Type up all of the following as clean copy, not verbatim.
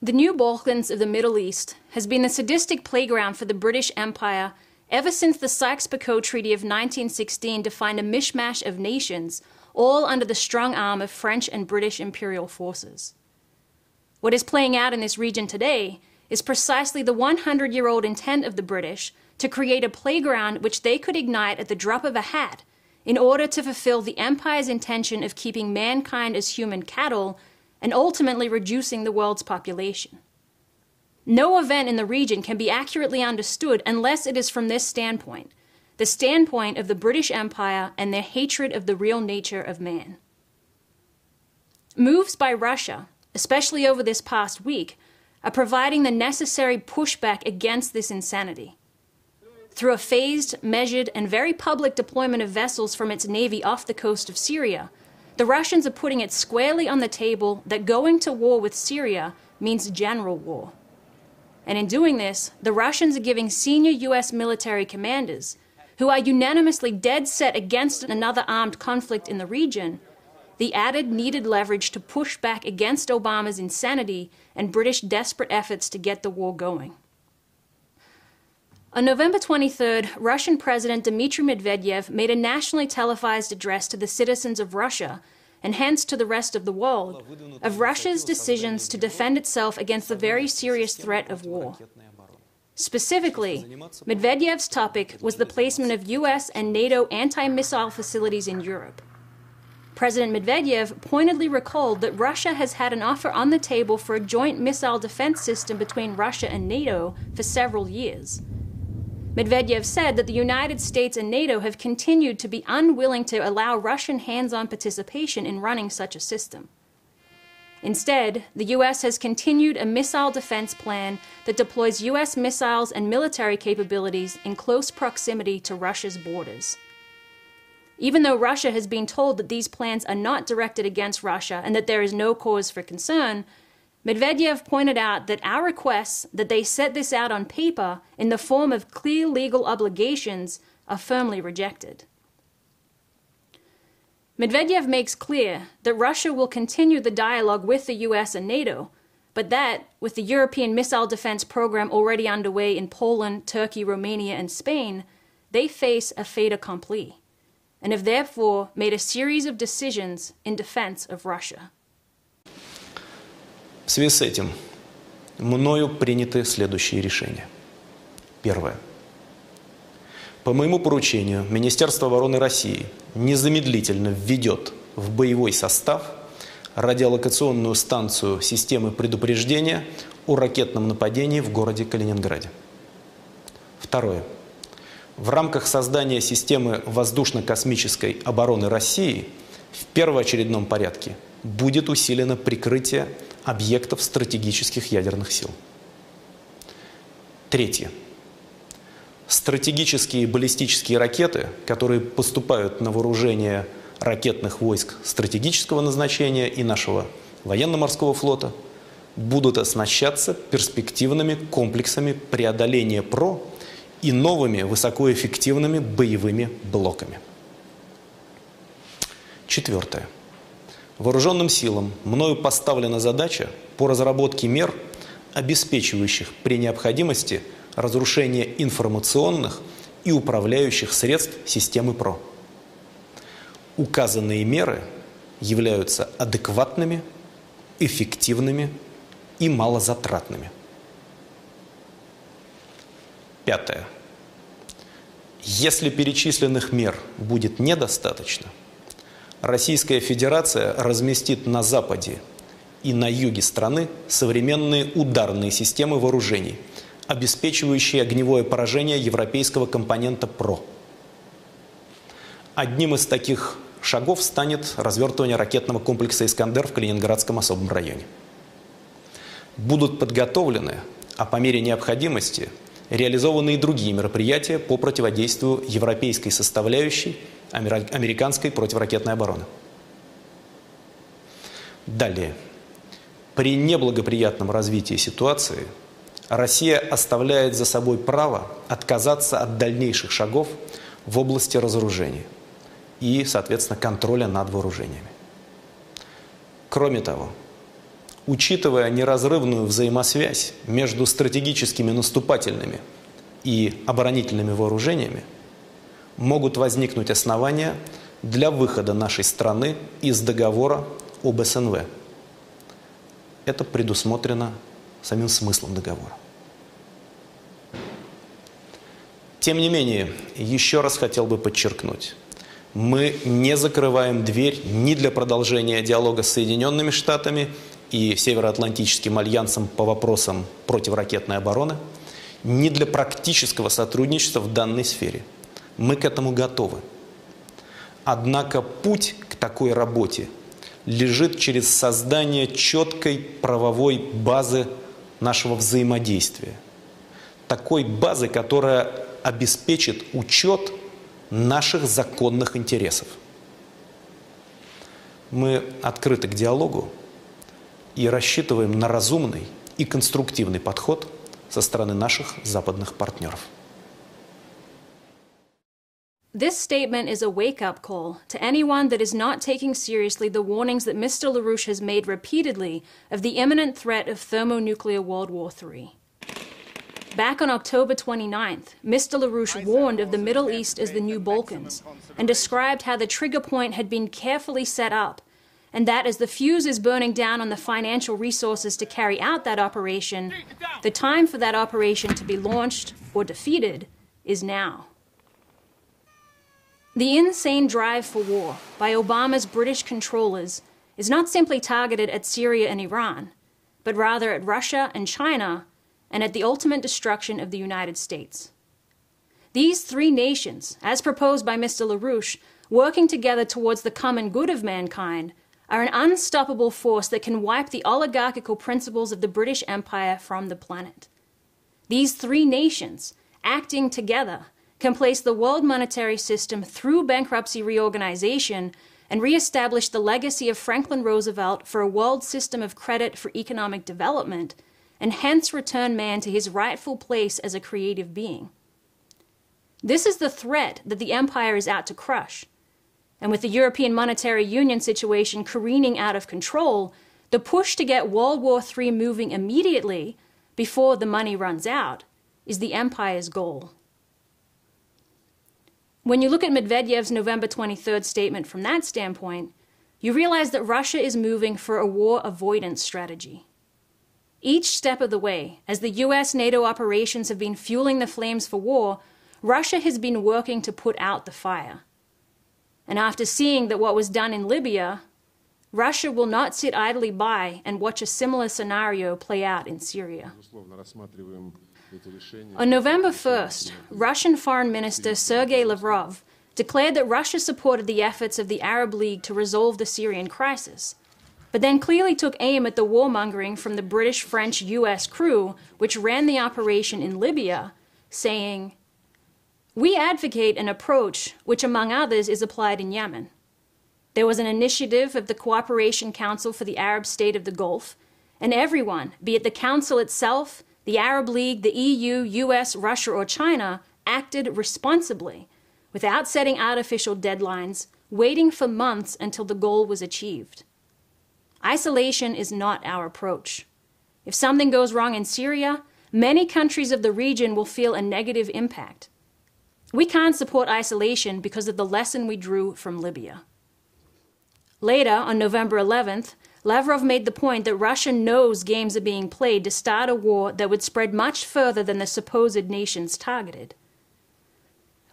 The new Balkans of the Middle East has been the sadistic playground for the British Empire ever since the Sykes-Picot Treaty of 1916 defined a mishmash of nations, all under the strong arm of French and British imperial forces. What is playing out in this region today is precisely the 100-year-old intent of the British to create a playground which they could ignite at the drop of a hat in order to fulfill the empire's intention of keeping mankind as human cattle and ultimately reducing the world's population. No event in the region can be accurately understood unless it is from this standpoint, the standpoint of the British Empire and their hatred of the real nature of man. Moves by Russia, especially over this past week, are providing the necessary pushback against this insanity. Through a phased, measured, and very public deployment of vessels from its navy off the coast of Syria, the Russians are putting it squarely on the table that going to war with Syria means general war. And in doing this, the Russians are giving senior US military commanders, who are unanimously dead set against another armed conflict in the region, the added needed leverage to push back against Obama's insanity and British desperate efforts to get the war going. On November 23rd, Russian President Dmitry Medvedev made a nationally televised address to the citizens of Russia, and hence to the rest of the world, of Russia's decisions to defend itself against the very serious threat of war. Specifically, Medvedev's topic was the placement of US and NATO anti-missile facilities in Europe. President Medvedev pointedly recalled that Russia has had an offer on the table for a joint missile defense system between Russia and NATO for several years. Medvedev said that the United States and NATO have continued to be unwilling to allow Russian hands-on participation in running such a system. Instead, the US has continued a missile defense plan that deploys US missiles and military capabilities in close proximity to Russia's borders. Even though Russia has been told that these plans are not directed against Russia and that there is no cause for concern, Medvedev pointed out that our requests that they set this out on paper in the form of clear legal obligations are firmly rejected. Medvedev makes clear that Russia will continue the dialogue with the US and NATO, but that, with the European missile defense program already underway in Poland, Turkey, Romania, and Spain, they face a fait accompli, and have therefore made a series of decisions in defense of Russia. В связи с этим мною приняты следующие решения. Первое. По моему поручению Министерство обороны России незамедлительно введет в боевой состав радиолокационную станцию системы предупреждения о ракетном нападении в городе Калининграде. Второе. В рамках создания системы воздушно-космической обороны России в первоочередном порядке будет усилено прикрытие объектов стратегических ядерных сил. Третье. Стратегические баллистические ракеты, которые поступают на вооружение ракетных войск стратегического назначения и нашего военно-морского флота, будут оснащаться перспективными комплексами преодоления ПРО и новыми высокоэффективными боевыми блоками. Четвертое. Вооруженным силам мною поставлена задача по разработке мер, обеспечивающих при необходимости разрушение информационных и управляющих средств системы ПРО. Указанные меры являются адекватными, эффективными и малозатратными. Пятое. Если перечисленных мер будет недостаточно, Российская Федерация разместит на западе и на юге страны современные ударные системы вооружений, обеспечивающие огневое поражение европейского компонента ПРО. Одним из таких шагов станет развертывание ракетного комплекса «Искандер» в Калининградском особом районе. Будут подготовлены, а по мере необходимости реализованы и другие мероприятия по противодействию европейской составляющей американской противоракетной обороны. Далее. При неблагоприятном развитии ситуации Россия оставляет за собой право отказаться от дальнейших шагов в области разоружения и, соответственно, контроля над вооружениями. Кроме того, учитывая неразрывную взаимосвязь между стратегическими наступательными и оборонительными вооружениями, могут возникнуть основания для выхода нашей страны из договора об СНВ. Это предусмотрено самим смыслом договора. Тем не менее, еще раз хотел бы подчеркнуть, мы не закрываем дверь ни для продолжения диалога с Соединенными Штатами и Североатлантическим альянсом по вопросам противоракетной обороны, ни для практического сотрудничества в данной сфере. Мы к этому готовы. Однако путь к такой работе лежит через создание четкой правовой базы нашего взаимодействия. Такой базы, которая обеспечит учет наших законных интересов. Мы открыты к диалогу и рассчитываем на разумный и конструктивный подход со стороны наших западных партнеров. This statement is a wake-up call to anyone that is not taking seriously the warnings that Mr. LaRouche has made repeatedly of the imminent threat of thermonuclear World War III. Back on October 29th, Mr. LaRouche warned of the Middle East as the new Balkans and described how the trigger point had been carefully set up and that as the fuse is burning down on the financial resources to carry out that operation, the time for that operation to be launched or defeated is now. The insane drive for war by Obama's British controllers is not simply targeted at Syria and Iran, but rather at Russia and China and at the ultimate destruction of the United States. These three nations, as proposed by Mr. LaRouche, working together towards the common good of mankind, are an unstoppable force that can wipe the oligarchical principles of the British Empire from the planet. These three nations, acting together, can place the world monetary system through bankruptcy reorganization and reestablish the legacy of Franklin Roosevelt for a world system of credit for economic development, and hence return man to his rightful place as a creative being. This is the threat that the empire is out to crush. And with the European Monetary Union situation careening out of control, the push to get World War III moving immediately, before the money runs out, is the empire's goal. When you look at Medvedev's November 23rd statement from that standpoint, you realize that Russia is moving for a war avoidance strategy. Each step of the way, as the US-NATO operations have been fueling the flames for war, Russia has been working to put out the fire. And after seeing that what was done in Libya, Russia will not sit idly by and watch a similar scenario play out in Syria. On November 1st, Russian Foreign Minister Sergei Lavrov declared that Russia supported the efforts of the Arab League to resolve the Syrian crisis, but then clearly took aim at the warmongering from the British, French, US crew which ran the operation in Libya, saying, "We advocate an approach which, among others, is applied in Yemen. There was an initiative of the Cooperation Council for the Arab State of the Gulf, and everyone, be it the Council itself, the Arab League, the EU, US, Russia, or China, acted responsibly, without setting artificial deadlines, waiting for months until the goal was achieved. Isolation is not our approach. If something goes wrong in Syria, many countries of the region will feel a negative impact. We can't support isolation because of the lesson we drew from Libya." Later, on November 11th, Lavrov made the point that Russia knows games are being played to start a war that would spread much further than the supposed nations targeted.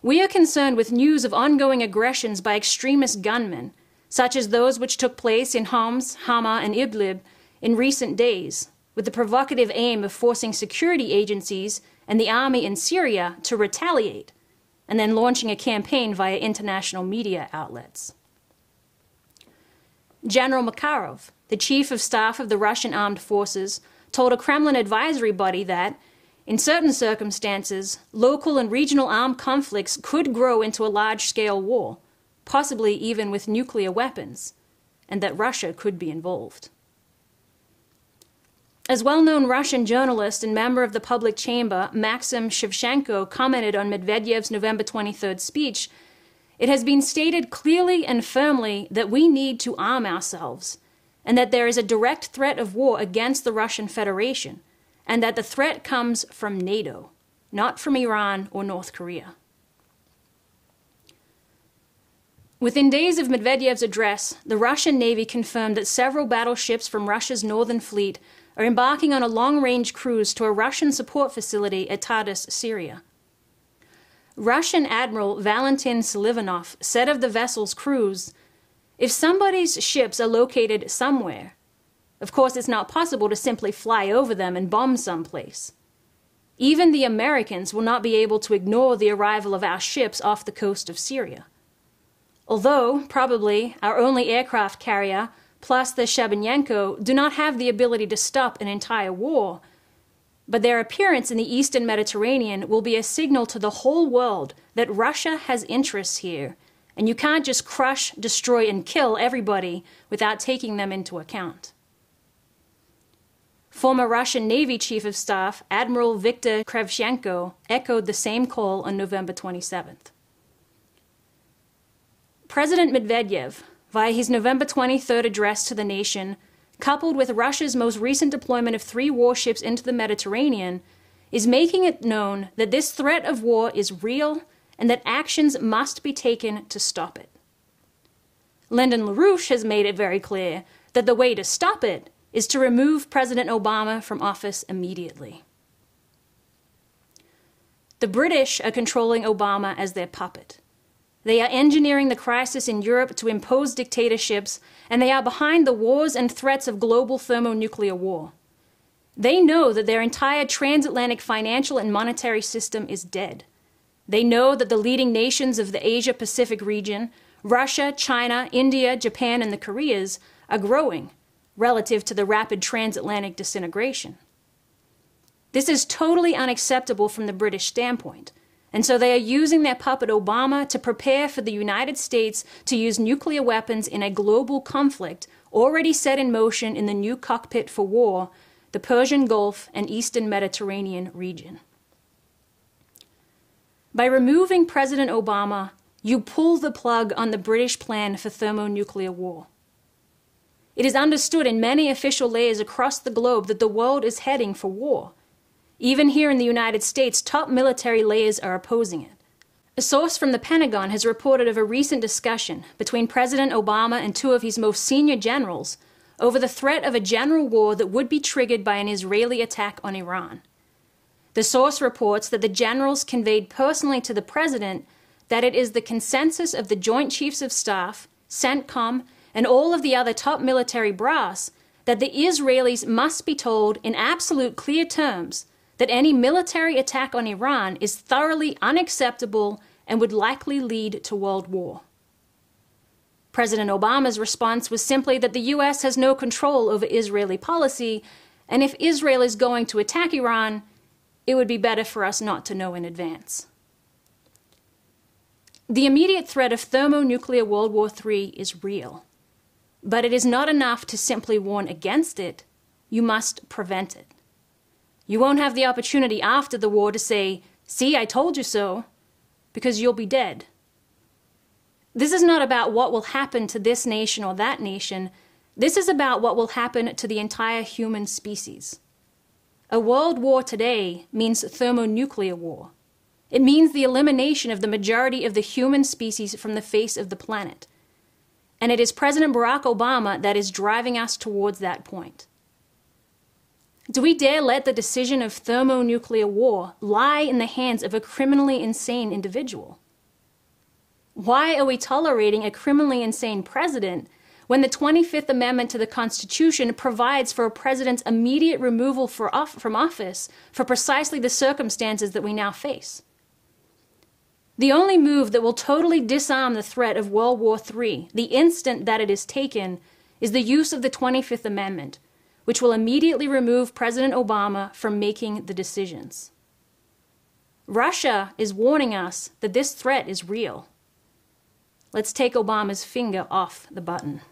"We are concerned with news of ongoing aggressions by extremist gunmen, such as those which took place in Homs, Hama, and Idlib in recent days, with the provocative aim of forcing security agencies and the army in Syria to retaliate, and then launching a campaign via international media outlets." General Makarov, the chief of staff of the Russian armed forces, told a Kremlin advisory body that, in certain circumstances, local and regional armed conflicts could grow into a large-scale war, possibly even with nuclear weapons, and that Russia could be involved. As well-known Russian journalist and member of the public chamber Maxim Shevchenko commented on Medvedev's November 23rd speech, "It has been stated clearly and firmly that we need to arm ourselves, and that there is a direct threat of war against the Russian Federation, and that the threat comes from NATO, not from Iran or North Korea. Within days of Medvedev's address, the Russian Navy confirmed that several battleships from Russia's Northern Fleet are embarking on a long-range cruise to a Russian support facility at Tartus, Syria. Russian Admiral Valentin Selivanov said of the vessel's cruise, "If somebody's ships are located somewhere, of course it's not possible to simply fly over them and bomb someplace. Even the Americans will not be able to ignore the arrival of our ships off the coast of Syria. Although, probably, our only aircraft carrier, plus the Shabanyenko, do not have the ability to stop an entire war, but their appearance in the Eastern Mediterranean will be a signal to the whole world that Russia has interests here, and you can't just crush, destroy, and kill everybody without taking them into account." Former Russian Navy Chief of Staff Admiral Viktor Kravchenko echoed the same call on November 27th. President Medvedev, via his November 23rd address to the nation, coupled with Russia's most recent deployment of 3 warships into the Mediterranean, is making it known that this threat of war is real and that actions must be taken to stop it. Lyndon LaRouche has made it very clear that the way to stop it is to remove President Obama from office immediately. The British are controlling Obama as their puppet. They are engineering the crisis in Europe to impose dictatorships, and they are behind the wars and threats of global thermonuclear war. They know that their entire transatlantic financial and monetary system is dead. They know that the leading nations of the Asia-Pacific region, Russia, China, India, Japan, and the Koreas, are growing relative to the rapid transatlantic disintegration. This is totally unacceptable from the British standpoint. And so they are using their puppet Obama to prepare for the United States to use nuclear weapons in a global conflict already set in motion in the new cockpit for war, the Persian Gulf and Eastern Mediterranean region. By removing President Obama, you pull the plug on the British plan for thermonuclear war. It is understood in many official layers across the globe that the world is heading for war. Even here in the United States, top military layers are opposing it. A source from the Pentagon has reported of a recent discussion between President Obama and 2 of his most senior generals over the threat of a general war that would be triggered by an Israeli attack on Iran. The source reports that the generals conveyed personally to the president that it is the consensus of the Joint Chiefs of Staff, CENTCOM, and all of the other top military brass that the Israelis must be told in absolute clear terms that any military attack on Iran is thoroughly unacceptable and would likely lead to world war. President Obama's response was simply that the U.S. has no control over Israeli policy, and if Israel is going to attack Iran, it would be better for us not to know in advance. The immediate threat of thermonuclear World War III is real, but it is not enough to simply warn against it. You must prevent it. You won't have the opportunity after the war to say, "See, I told you so," because you'll be dead. This is not about what will happen to this nation or that nation. This is about what will happen to the entire human species. A world war today means thermonuclear war. It means the elimination of the majority of the human species from the face of the planet. And it is President Barack Obama that is driving us towards that point. Do we dare let the decision of thermonuclear war lie in the hands of a criminally insane individual? Why are we tolerating a criminally insane president when the 25th Amendment to the Constitution provides for a president's immediate removal from office for precisely the circumstances that we now face? The only move that will totally disarm the threat of World War III, the instant that it is taken, is the use of the 25th Amendment, which will immediately remove President Obama from making the decisions. Russia is warning us that this threat is real. Let's take Obama's finger off the button.